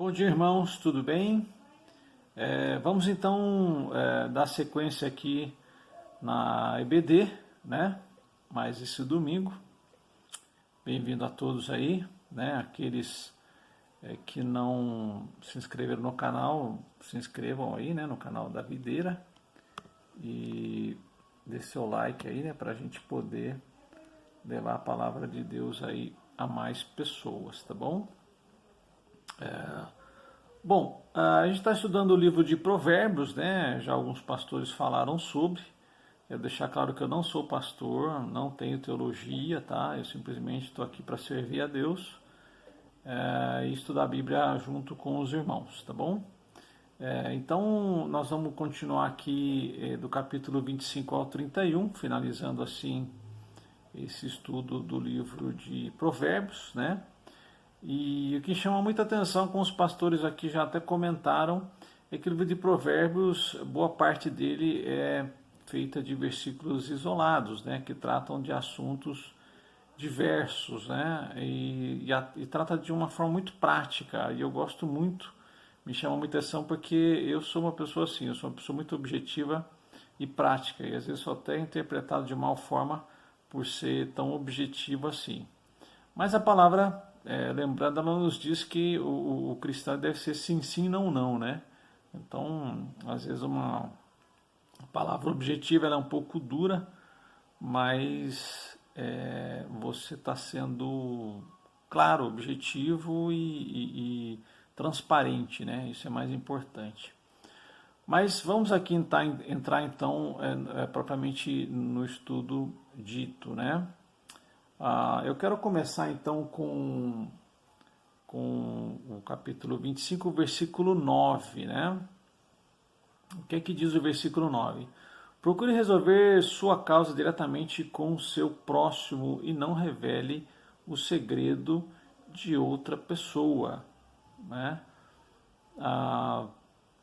Bom dia, irmãos, tudo bem? Vamos então dar sequência aqui na EBD, né? Mais esse domingo. Bem-vindo a todos aí, né? Aqueles que não se inscreveram no canal, se inscrevam aí, né? No canal da Videira e dê seu like aí, né? Para a gente poder levar a palavra de Deus aí a mais pessoas, tá bom? Bom, a gente está estudando o livro de Provérbios, né? Já alguns pastores falaram sobre. Eu deixar claro que eu não sou pastor, não tenho teologia, tá? Eu simplesmente estou aqui para servir a Deus e estudar a Bíblia junto com os irmãos, tá bom? Então, nós vamos continuar aqui do capítulo 25 ao 31, finalizando assim esse estudo do livro de Provérbios, né? E o que chama muita atenção, com os pastores aqui já até comentaram, é que o livro de Provérbios, boa parte dele é feita de versículos isolados, né, que tratam de assuntos diversos, né, e trata de uma forma muito prática. E eu gosto muito, me chama muita atenção, porque eu sou uma pessoa assim, eu sou uma pessoa muito objetiva e prática, e às vezes sou até interpretado de mal forma por ser tão objetivo assim. Mas a palavra, lembrando, ela nos diz que o cristão deve ser sim, sim, não, não, né? Então, às vezes uma palavra objetiva ela é um pouco dura, mas você está sendo claro, objetivo e transparente, né? Isso é mais importante. Mas vamos aqui entrar então propriamente no estudo dito, né? Eu quero começar então com o capítulo 25, versículo 9, né? O que é que diz o versículo 9? Procure resolver sua causa diretamente com o seu próximo e não revele o segredo de outra pessoa, né?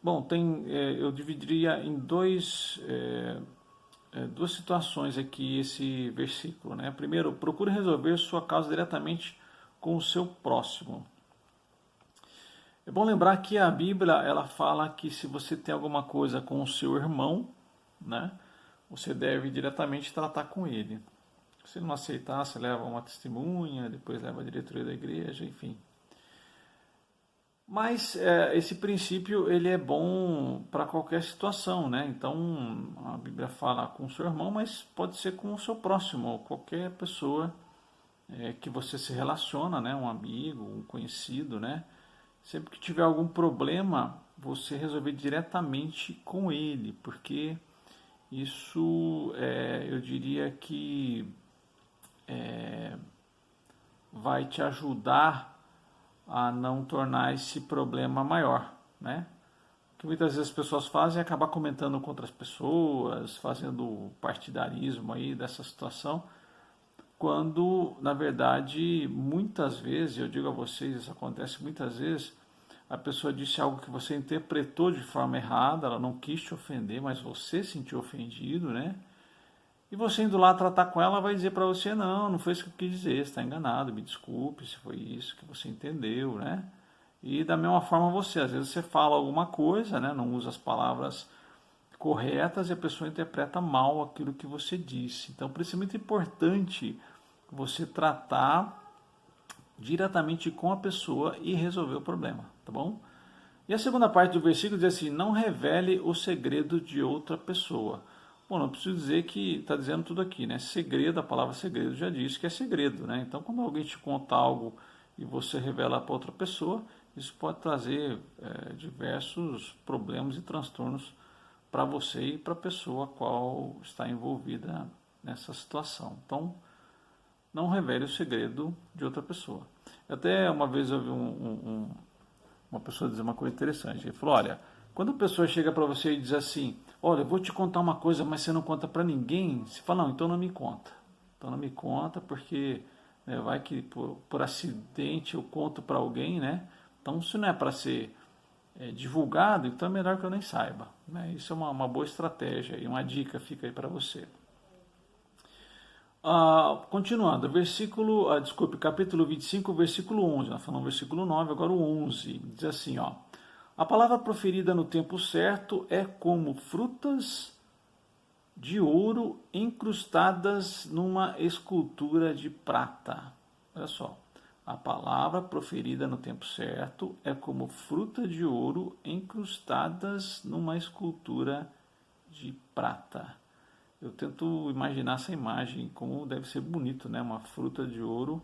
Bom, eu dividiria em duas situações aqui esse versículo, né? Primeiro, procure resolver sua causa diretamente com o seu próximo. É bom lembrar que a Bíblia ela fala que se você tem alguma coisa com o seu irmão, né, você deve diretamente tratar com ele. Se ele não aceitar, você leva uma testemunha, depois leva a diretoria da igreja, enfim. Mas esse princípio ele é bom para qualquer situação, né? Então a Bíblia fala com o seu irmão, mas pode ser com o seu próximo, qualquer pessoa que você se relaciona, né? Um amigo, um conhecido, né? Sempre que tiver algum problema, você resolver diretamente com ele, porque isso eu diria que vai te ajudar a não tornar esse problema maior, né? O que muitas vezes as pessoas fazem é acabar comentando com outras pessoas, fazendo partidarismo aí dessa situação, quando, na verdade, muitas vezes, eu digo a vocês, isso acontece muitas vezes, a pessoa disse algo que você interpretou de forma errada, ela não quis te ofender, mas você se sentiu ofendido, né? E você indo lá tratar com ela, vai dizer para você, não foi isso que eu quis dizer, você está enganado, me desculpe se foi isso que você entendeu, né? E da mesma forma você, às vezes você fala alguma coisa, né? Não usa as palavras corretas e a pessoa interpreta mal aquilo que você disse. Então, por isso é muito importante você tratar diretamente com a pessoa e resolver o problema, tá bom? E a segunda parte do versículo diz assim, não revele o segredo de outra pessoa. Bom, não preciso dizer que está dizendo tudo aqui, né? Segredo, a palavra segredo já diz que é segredo, né? Então, quando alguém te conta algo e você revela para outra pessoa, isso pode trazer diversos problemas e transtornos para você e para a pessoa a qual está envolvida nessa situação. Então, não revele o segredo de outra pessoa. Até uma vez eu vi uma pessoa dizer uma coisa interessante. Ele falou, olha, quando a pessoa chega para você e diz assim, olha, eu vou te contar uma coisa, mas você não conta para ninguém, você fala, não, então não me conta. Então não me conta, porque vai que por acidente eu conto para alguém, né? Então se não é para ser divulgado, então é melhor que eu nem saiba. Né? Isso é uma boa estratégia e uma dica fica aí para você. Continuando, capítulo 25, versículo 11. Nós falamos versículo 9, agora o 11. Diz assim, ó. A palavra proferida no tempo certo é como frutas de ouro incrustadas numa escultura de prata. Olha só. A palavra proferida no tempo certo é como fruta de ouro incrustadas numa escultura de prata. Eu tento imaginar essa imagem, como deve ser bonito, né? Uma fruta de ouro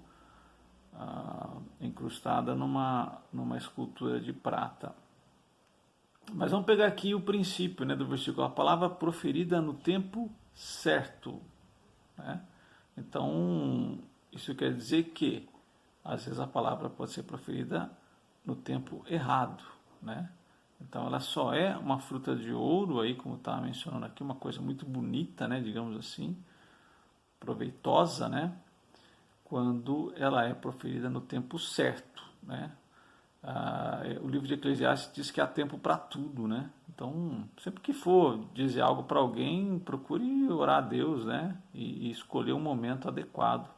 incrustada numa escultura de prata. Mas vamos pegar aqui o princípio, né, do versículo. A palavra proferida no tempo certo. Né? Então, isso quer dizer que, às vezes, a palavra pode ser proferida no tempo errado. Né? Então, ela só é uma fruta de ouro, aí, como está mencionando aqui, uma coisa muito bonita, né, digamos assim, proveitosa, né, quando ela é proferida no tempo certo. Né? O livro de Eclesiastes diz que há tempo para tudo, né? Então, sempre que for dizer algo para alguém, procure orar a Deus, né? E escolher um momento adequado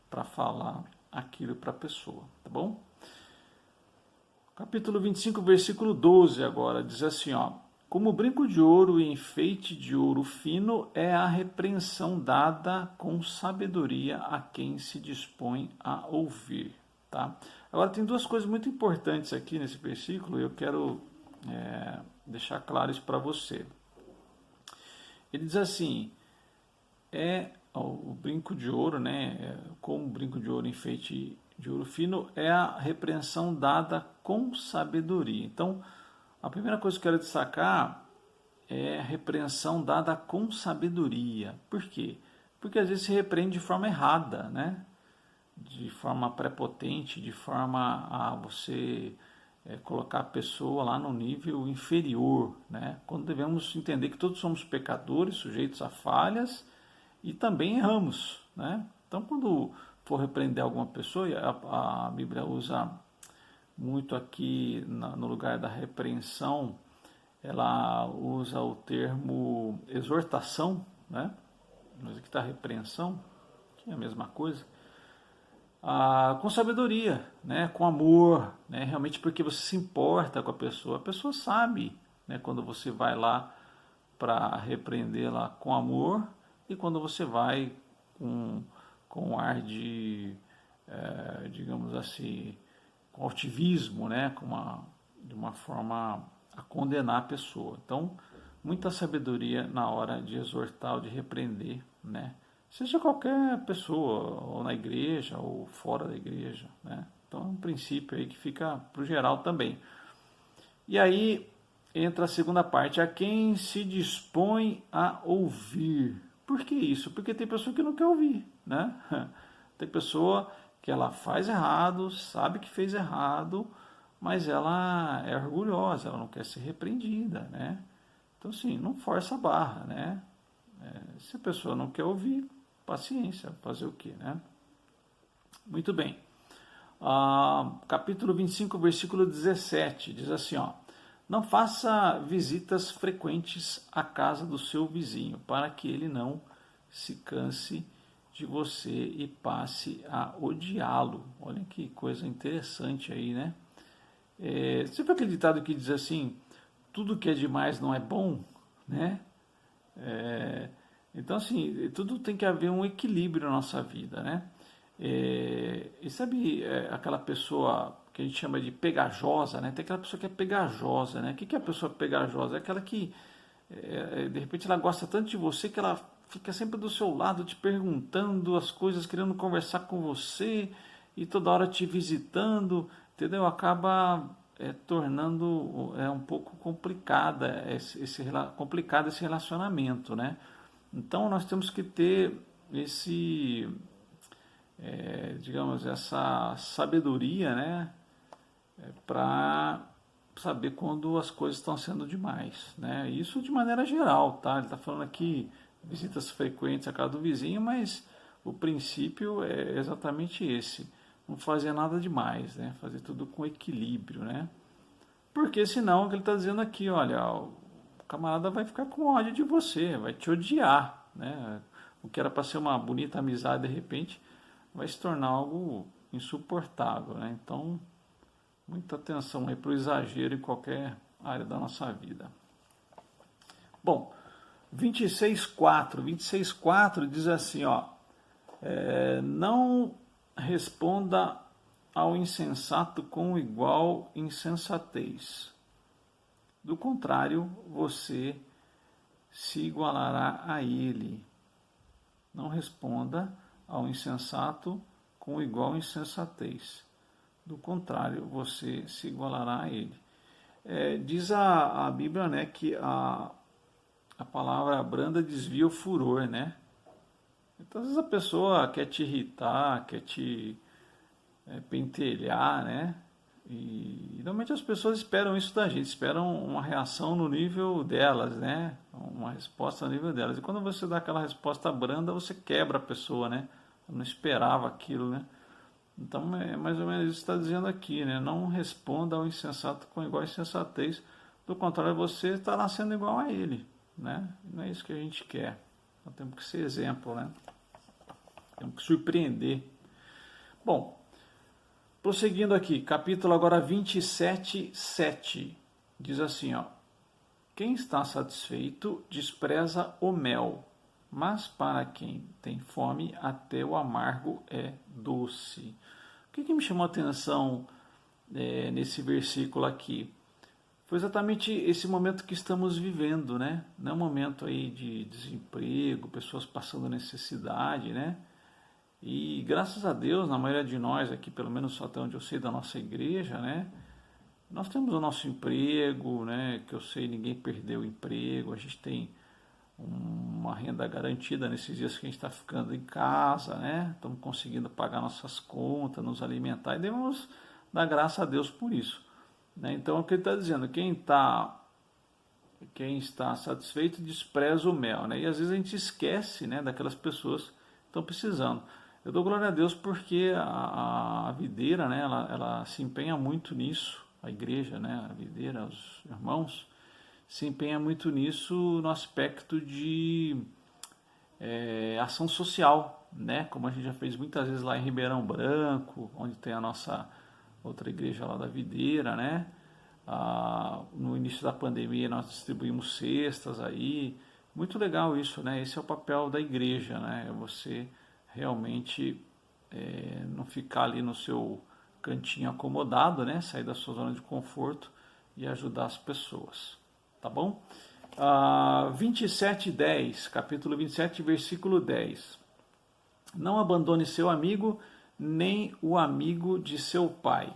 para falar aquilo para a pessoa, tá bom? Capítulo 25, versículo 12 agora, diz assim, ó. Como brinco de ouro e enfeite de ouro fino é a repreensão dada com sabedoria a quem se dispõe a ouvir, tá? Agora, tem duas coisas muito importantes aqui nesse versículo e eu quero deixar claro isso para você. Ele diz assim, o brinco de ouro, né, como brinco de ouro, enfeite de ouro fino, é a repreensão dada com sabedoria. Então, a primeira coisa que eu quero destacar é a repreensão dada com sabedoria. Por quê? Porque às vezes se repreende de forma errada, né? De forma prepotente, de forma a você colocar a pessoa lá no nível inferior, né? Quando devemos entender que todos somos pecadores, sujeitos a falhas e também erramos, né? Então, quando for repreender alguma pessoa, a Bíblia usa muito aqui no lugar da repreensão, ela usa o termo exortação, né? Mas aqui está repreensão, que é a mesma coisa. Com sabedoria, né, com amor, né, realmente porque você se importa com a pessoa sabe, né, quando você vai lá para repreendê-la com amor e quando você vai com um ar de, digamos assim, com altivismo, né, de uma forma a condenar a pessoa. Então, muita sabedoria na hora de exortar ou de repreender, né, seja qualquer pessoa, ou na igreja, ou fora da igreja, né? Então é um princípio aí que fica para o geral também. E aí entra a segunda parte, a quem se dispõe a ouvir. Por que isso? Porque tem pessoa que não quer ouvir, né? Tem pessoa que ela faz errado, sabe que fez errado, mas ela é orgulhosa, ela não quer ser repreendida, né? Então, assim, não força a barra, né? Se a pessoa não quer ouvir, paciência, fazer o quê, né? Muito bem. Capítulo 25, versículo 17, diz assim, ó. Não faça visitas frequentes à casa do seu vizinho, para que ele não se canse de você e passe a odiá-lo. Olha que coisa interessante aí, né? Você viu aquele ditado que diz assim, tudo que é demais não é bom, né? Então, assim, tudo tem que haver um equilíbrio na nossa vida, né? E sabe aquela pessoa que a gente chama de pegajosa, né? Tem aquela pessoa que é pegajosa, né? O que é a pessoa pegajosa? É aquela que, de repente, ela gosta tanto de você que ela fica sempre do seu lado, te perguntando as coisas, querendo conversar com você e toda hora te visitando, entendeu? Acaba tornando um pouco complicado esse relacionamento, né? Então nós temos que ter digamos, essa sabedoria, né, para saber quando as coisas estão sendo demais, né? Isso de maneira geral, tá? Ele está falando aqui visitas frequentes à casa do vizinho, mas o princípio é exatamente esse: não fazer nada demais, né? Fazer tudo com equilíbrio, né? Porque senão, o que ele está dizendo aqui, olha, o camarada vai ficar com ódio de você, vai te odiar, né? O que era para ser uma bonita amizade, de repente, vai se tornar algo insuportável, né? Então, muita atenção aí para o exagero em qualquer área da nossa vida. Bom, 26:4 diz assim, ó, não responda ao insensato com igual insensatez. Do contrário, você se igualará a ele. Não responda ao insensato com igual insensatez. Do contrário, você se igualará a ele. Diz a Bíblia, né, que a palavra branda desvia o furor, né? Então, às vezes a pessoa quer te irritar, quer te pentelhar, né? E normalmente as pessoas esperam isso da gente, esperam uma reação no nível delas, né? Uma resposta no nível delas. E quando você dá aquela resposta branda, você quebra a pessoa, né? Eu não esperava aquilo, né? Então é mais ou menos isso que está dizendo aqui, né? Não responda ao insensato com igual insensatez, do contrário, você estará sendo igual a ele, né? Não é isso que a gente quer. Nós temos que ser exemplo, né? Temos que surpreender. Bom, prosseguindo aqui, capítulo agora 27:7, diz assim, ó: quem está satisfeito despreza o mel, mas para quem tem fome até o amargo é doce. O que me chamou a atenção nesse versículo aqui? Foi exatamente esse momento que estamos vivendo, né? Não é um momento aí de desemprego, pessoas passando necessidade, né? E graças a Deus, na maioria de nós aqui, pelo menos até onde eu sei da nossa igreja, né? Nós temos o nosso emprego, né? Que eu sei, ninguém perdeu o emprego, a gente tem uma renda garantida nesses dias que a gente está ficando em casa, né? Estamos conseguindo pagar nossas contas, nos alimentar e devemos dar graças a Deus por isso, né? Então, o que ele está dizendo, quem está satisfeito despreza o mel, né? E às vezes a gente esquece, né, daquelas pessoas que estão precisando. Eu dou glória a Deus porque a videira, né, ela se empenha muito nisso, a igreja, né, a videira, os irmãos, se empenha muito nisso no aspecto de ação social, né, como a gente já fez muitas vezes lá em Ribeirão Branco, onde tem a nossa outra igreja lá da videira, né. No início da pandemia nós distribuímos cestas aí, muito legal isso, né, esse é o papel da igreja, né, é você realmente não ficar ali no seu cantinho acomodado, né, sair da sua zona de conforto e ajudar as pessoas, tá bom? 27:10, capítulo 27, versículo 10. Não abandone seu amigo, nem o amigo de seu pai.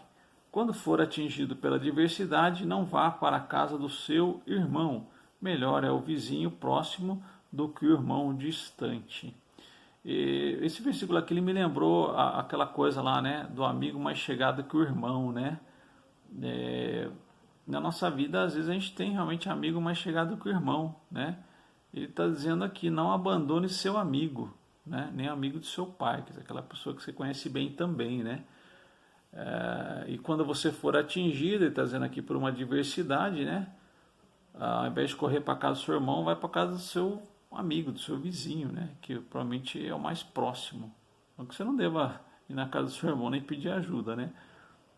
Quando for atingido pela adversidade, não vá para a casa do seu irmão. Melhor é o vizinho próximo do que o irmão distante. E esse versículo aqui ele me lembrou aquela coisa lá, né, do amigo mais chegado que o irmão, né? Na nossa vida, às vezes a gente tem realmente amigo mais chegado que o irmão, né? Ele está dizendo aqui, não abandone seu amigo, né? Nem amigo do seu pai, quer dizer, aquela pessoa que você conhece bem também, né? E quando você for atingido, ele está dizendo aqui por uma adversidade, né? Ao invés de correr para casa do seu irmão, vai para casa do seu amigo, do seu vizinho, né? Que provavelmente é o mais próximo. Não que você não deva ir na casa do seu irmão nem pedir ajuda, né?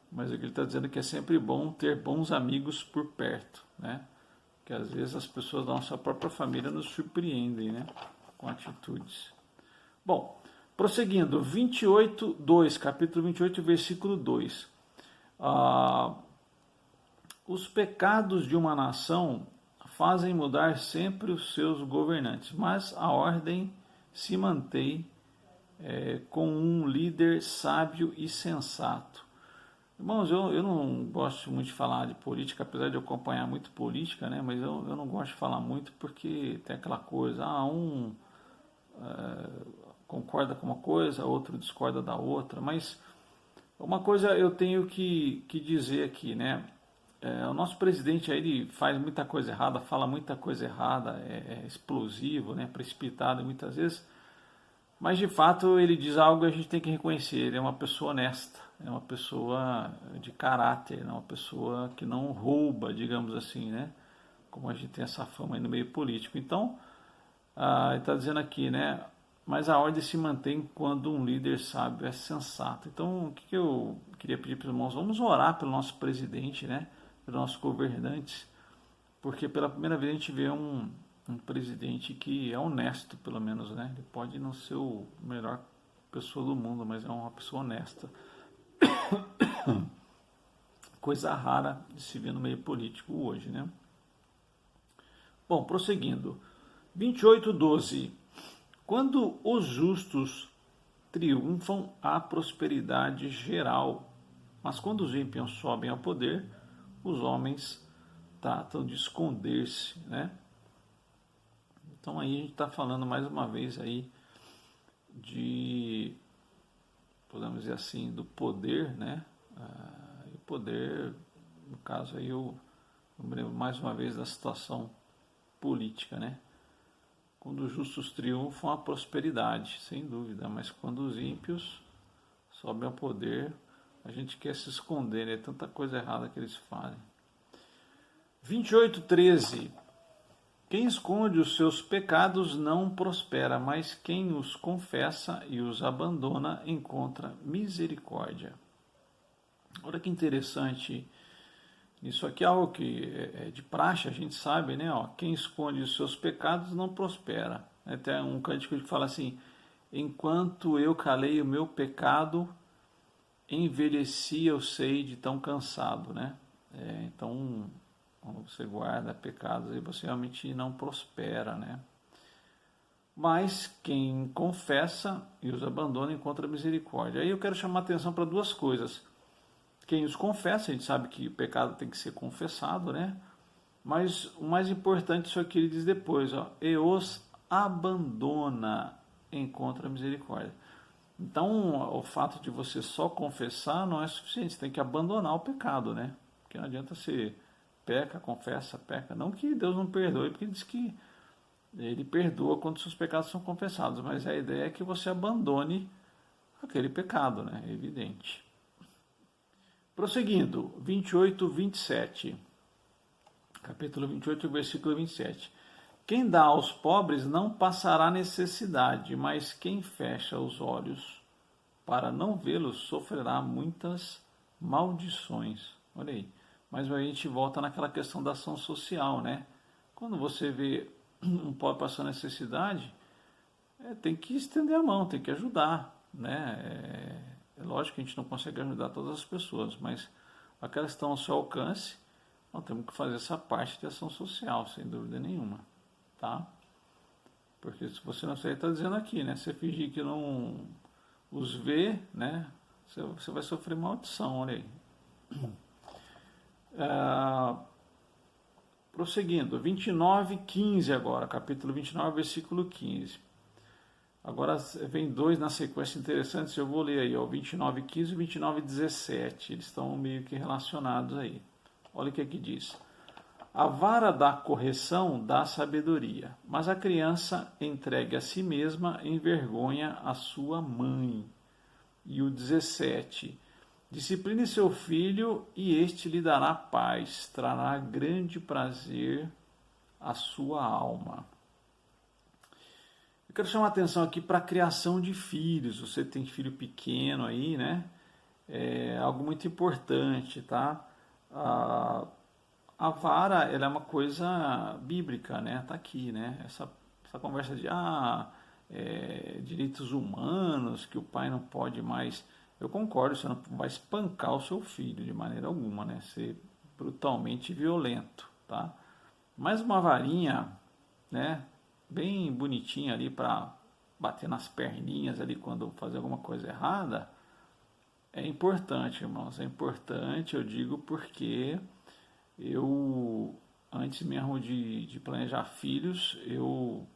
Mas o que ele está dizendo é que é sempre bom ter bons amigos por perto, né? Que às vezes as pessoas da nossa própria família nos surpreendem, né? Com atitudes. Bom, prosseguindo, 28:2, capítulo 28, versículo 2. Os pecados de uma nação fazem mudar sempre os seus governantes, mas a ordem se mantém com um líder sábio e sensato. Irmãos, eu não gosto muito de falar de política, apesar de eu acompanhar muito política, né? Mas eu não gosto de falar muito porque tem aquela coisa, concorda com uma coisa, outro discorda da outra, mas uma coisa eu tenho que dizer aqui, né? O nosso presidente aí, ele faz muita coisa errada, fala muita coisa errada, é explosivo, né? Precipitado muitas vezes, mas de fato ele diz algo e a gente tem que reconhecer, ele é uma pessoa honesta, é uma pessoa de caráter, é uma pessoa que não rouba, digamos assim, né? Como a gente tem essa fama aí no meio político. Então, ele está dizendo aqui, né? mas a ordem se mantém quando um líder sábio é sensato. Então, o que eu queria pedir para os irmãos? Vamos orar pelo nosso presidente, né? Pelos nossos governantes, porque pela primeira vez a gente vê um presidente que é honesto, pelo menos, né? Ele pode não ser o melhor pessoa do mundo, mas é uma pessoa honesta. Coisa rara de se ver no meio político hoje, né? Bom, prosseguindo. 28:12. Quando os justos triunfam, há prosperidade geral, mas quando os ímpios sobem ao poder, os homens tratam de esconder-se, né? Então aí a gente está falando mais uma vez aí de, podemos dizer assim, do poder, né? O poder, no caso aí eu me lembro mais uma vez da situação política, né? Quando os justos triunfam, a prosperidade, sem dúvida, mas quando os ímpios sobem ao poder, a gente quer se esconder, é tanta coisa errada que eles fazem. 28:13. Quem esconde os seus pecados não prospera, mas quem os confessa e os abandona encontra misericórdia. Olha que interessante. Isso aqui é algo que é de praxe, a gente sabe, né? Quem esconde os seus pecados não prospera. Tem um cântico que fala assim: enquanto eu calei o meu pecado, envelheci eu sei de tão cansado, né? Então, quando você guarda pecados, aí você realmente não prospera, né? Mas quem confessa e os abandona encontra misericórdia. Aí eu quero chamar a atenção para duas coisas. Quem os confessa, a gente sabe que o pecado tem que ser confessado, né? Mas o mais importante, isso aqui ele diz depois, e os abandona, encontra misericórdia. Então, o fato de você só confessar não é suficiente, você tem que abandonar o pecado, né? Porque não adianta você peca, confessa, peca. Não que Deus não perdoe, porque diz que ele perdoa quando seus pecados são confessados, mas a ideia é que você abandone aquele pecado, né? É evidente. Prosseguindo, 28:27. Capítulo 28, versículo 27. Quem dá aos pobres não passará necessidade, mas quem fecha os olhos para não vê-los sofrerá muitas maldições. Olha aí. Mas a gente volta naquela questão da ação social, né? Quando você vê um pobre passando necessidade, tem que estender a mão, tem que ajudar, né? É lógico que a gente não consegue ajudar todas as pessoas, mas aquelas que estão ao seu alcance, nós temos que fazer essa parte de ação social, sem dúvida nenhuma, tá? Porque se você não sei, está dizendo aqui, né? Você fingir que não os vê, né? Você vai sofrer maldição, olha aí. Prosseguindo, 29:15 agora, capítulo 29, versículo 15. Agora vem dois na sequência interessantes, eu vou ler aí, 29:15 e 29:17, eles estão meio que relacionados aí. Olha o que aqui diz. A vara da correção dá sabedoria, mas a criança entregue a si mesma envergonha a sua mãe. E o 17, discipline seu filho e este lhe dará paz, trará grande prazer à sua alma. Eu quero chamar a atenção aqui para a criação de filhos. Você tem filho pequeno aí, né? É algo muito importante, tá? A vara, ela é uma coisa bíblica, né? Tá aqui, né? Essa conversa de direitos humanos, que o pai não pode mais. Eu concordo, você não vai espancar o seu filho de maneira alguma, né? Ser brutalmente violento, tá? Mas uma varinha, né? Bem bonitinha ali para bater nas perninhas ali quando fazer alguma coisa errada, é importante, irmãos. É importante, eu digo, porque eu, antes mesmo de planejar filhos, eu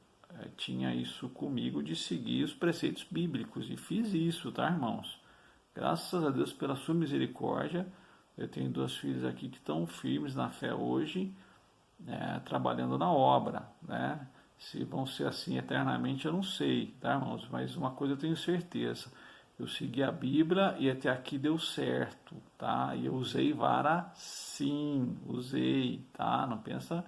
tinha isso comigo de seguir os preceitos bíblicos e fiz isso, tá, irmãos? Graças a Deus pela sua misericórdia, eu tenho duas filhas aqui que estão firmes na fé hoje, trabalhando na obra, né? Se vão ser assim eternamente, eu não sei, tá, irmãos? Mas uma coisa eu tenho certeza. Eu segui a Bíblia e até aqui deu certo, tá? E eu usei vara, sim, usei, tá? Não pensa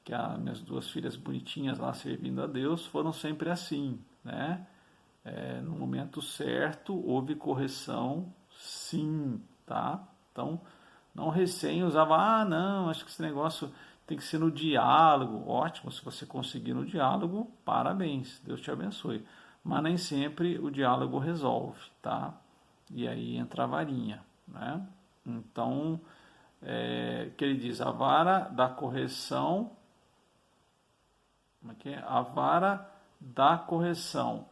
que as minhas duas filhas bonitinhas lá servindo a Deus foram sempre assim, né? No momento certo, houve correção, sim, tá? Então, não recém usava, não, acho que esse negócio tem que ser no diálogo. Ótimo, se você conseguir no diálogo, parabéns, Deus te abençoe. Mas nem sempre o diálogo resolve, tá? E aí entra a varinha, né? Então, que ele diz, a vara da correção, como é que é? A vara da correção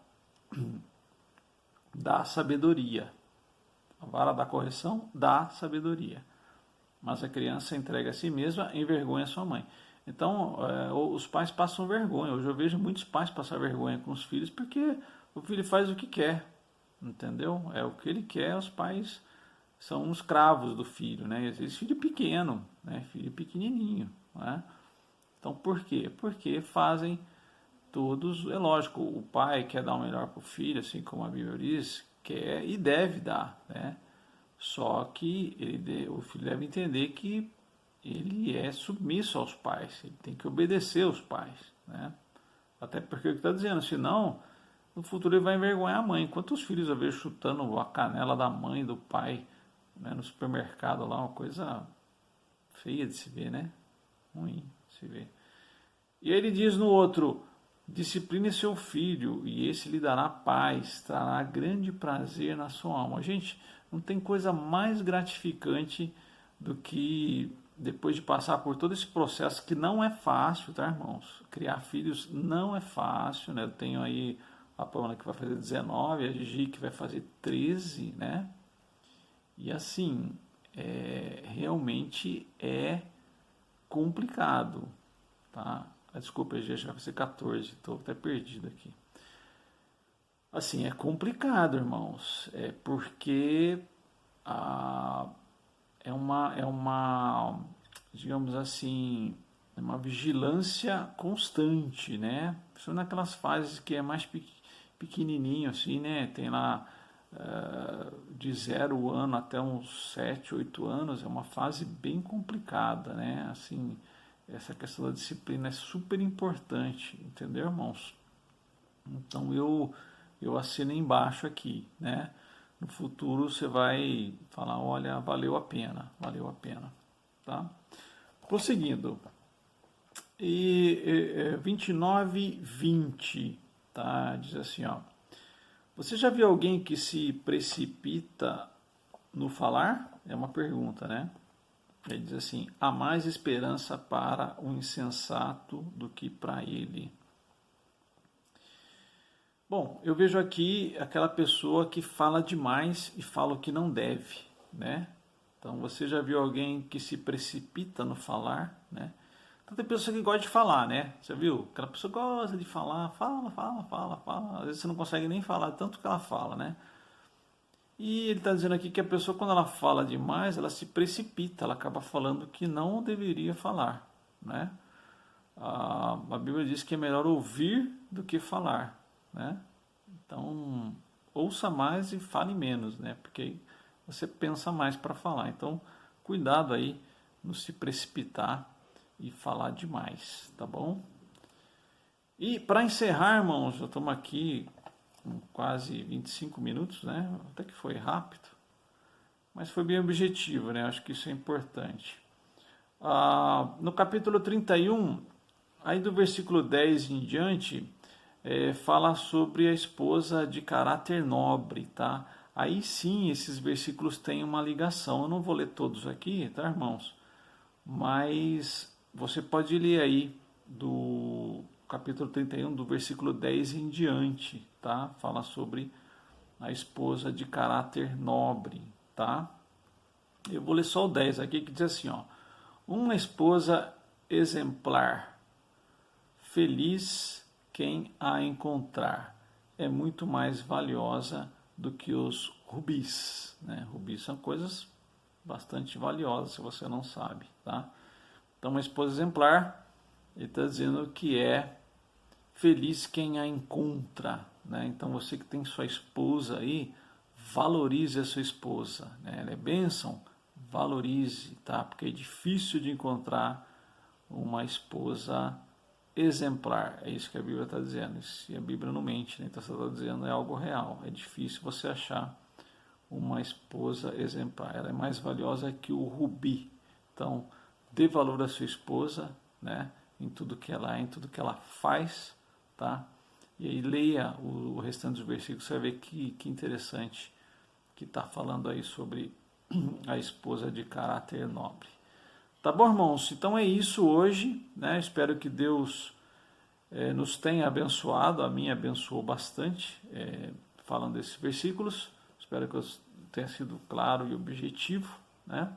da sabedoria. A vara da correção da sabedoria. Mas a criança entrega a si mesma, envergonha sua mãe. Então, os pais passam vergonha. Hoje eu vejo muitos pais passar vergonha com os filhos porque o filho faz o que quer, entendeu? É o que ele quer, os pais são uns escravos do filho, né? Às vezes filho pequeno, né? Filho pequenininho, né? Então, por quê? Porque fazem todos, é lógico, o pai quer dar o melhor para o filho, assim como a Bíblia diz, quer e deve dar, né? Só que o filho deve entender que ele é submisso aos pais, ele tem que obedecer aos pais, né? Até porque o que está dizendo, senão no futuro ele vai envergonhar a mãe. Quantos filhos eu vejo chutando a canela da mãe, do pai, né, no supermercado lá, uma coisa feia de se ver, né? Ruim de se ver. E aí ele diz no outro, discipline seu filho, e esse lhe dará paz, trará grande prazer na sua alma. Gente, não tem coisa mais gratificante do que depois de passar por todo esse processo, que não é fácil, tá, irmãos? Criar filhos não é fácil, né? Eu tenho aí a Paula que vai fazer 19, a Gigi que vai fazer 13, né? E assim, realmente é complicado, tá? Desculpa, a Gigi já vai ser 14, estou até perdido aqui. Assim, é complicado, irmãos, porque digamos assim, uma vigilância constante, né? Só naquelas fases que é mais pequenininho, assim, né? Tem lá de 0 ano até uns 7, 8 anos, é uma fase bem complicada, né? Assim, essa questão da disciplina é super importante, entendeu, irmãos? Então eu assino embaixo aqui, né? No futuro você vai falar, olha, valeu a pena, tá? Prosseguindo. E 29:20, tá? Diz assim, ó. Você já viu alguém que se precipita no falar? É uma pergunta, né? Ele diz assim, há mais esperança para o insensato do que para ele. Bom, eu vejo aqui aquela pessoa que fala demais e fala o que não deve, né? Então você já viu alguém que se precipita no falar, né? Então tem pessoa que gosta de falar, né? Você viu? Aquela pessoa gosta de falar, fala. Às vezes você não consegue nem falar tanto que ela fala, né? E ele está dizendo aqui que a pessoa, quando ela fala demais, ela se precipita, ela acaba falando que não deveria falar, né? A Bíblia diz que é melhor ouvir do que falar, né? Então, ouça mais e fale menos, né? Porque aí você pensa mais para falar. Então, cuidado aí no se precipitar e falar demais, tá bom? E para encerrar, irmãos, já estamos aqui com quase 25 minutos, né? Até que foi rápido, mas foi bem objetivo, né? Acho que isso é importante. No capítulo 31, aí do versículo 10 em diante, fala sobre a esposa de caráter nobre, tá? Aí sim, esses versículos têm uma ligação. Eu não vou ler todos aqui, tá, irmãos? Mas você pode ler aí do capítulo 31, do versículo 10 em diante, tá? Fala sobre a esposa de caráter nobre, tá? Eu vou ler só o 10 aqui, que diz assim, ó. Uma esposa exemplar, feliz quem a encontrar, é muito mais valiosa do que os rubis, né? Rubis são coisas bastante valiosas, se você não sabe, tá? Então, uma esposa exemplar, ele está dizendo que é feliz quem a encontra, né? Então, você que tem sua esposa aí, valorize a sua esposa, né? Ela é bênção, valorize, tá? Porque é difícil de encontrar uma esposa exemplar. É isso que a Bíblia está dizendo. Se a Bíblia não mente, né? Então você está dizendo é algo real. É difícil você achar uma esposa exemplar. Ela é mais valiosa que o rubi. Então, dê valor à sua esposa, né? Em tudo que ela é, em tudo que ela faz, tá? E aí leia o restante dos versículos, você vai ver que interessante que está falando aí sobre a esposa de caráter nobre. Tá bom, irmãos? Então é isso hoje, né? Espero que Deus nos tenha abençoado. A mim abençoou bastante falando desses versículos. Espero que eu tenha sido claro e objetivo, né?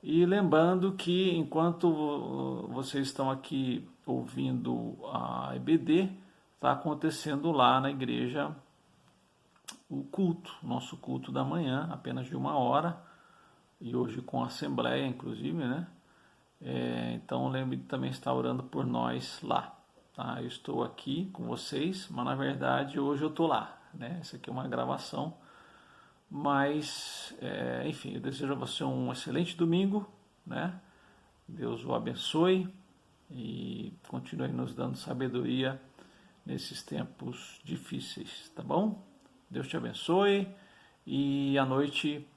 E lembrando que enquanto vocês estão aqui ouvindo a EBD, está acontecendo lá na igreja o culto, nosso culto da manhã, apenas de 1 hora, e hoje com assembleia, inclusive, né? Então lembre de também estar orando por nós lá. Tá? Eu estou aqui com vocês, mas na verdade hoje eu estou lá, né? Essa aqui é uma gravação, mas enfim, eu desejo a você um excelente domingo, né? Deus o abençoe e continue nos dando sabedoria nesses tempos difíceis, tá bom? Deus te abençoe e à noite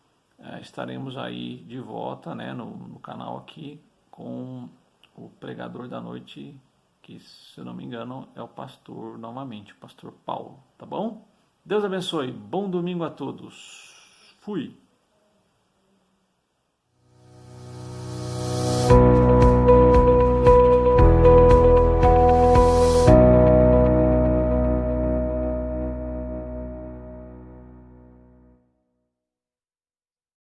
estaremos aí de volta, né, no canal aqui com o pregador da noite, que se eu não me engano é o pastor novamente, o pastor Paulo, tá bom? Deus abençoe, bom domingo a todos, fui!